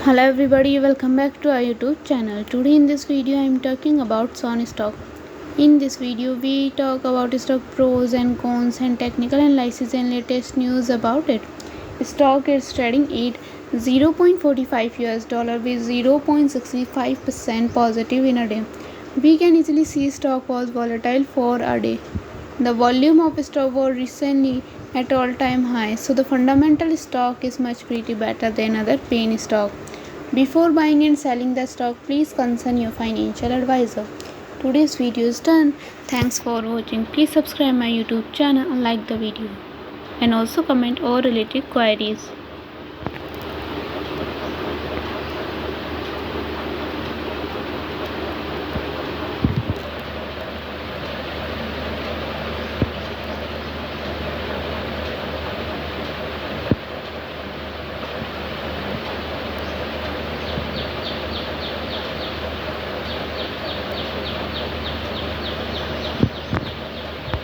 Hello everybody, welcome back to our YouTube channel. Today in this video I am talking about SONN stock. In this video we talk about stock pros and cons and technical analysis and latest news about it. Stock is trading at $0.45 with 0.65% positive in a day. We can easily see stock was volatile for a day. The volume of stock was recently at all-time high, so the fundamental stock is much pretty better than other penny stock. Before buying and selling the stock, please consult your financial advisor. Today's video is done. Thanks for watching. Please subscribe my YouTube channel and like the video. And also comment all related queries.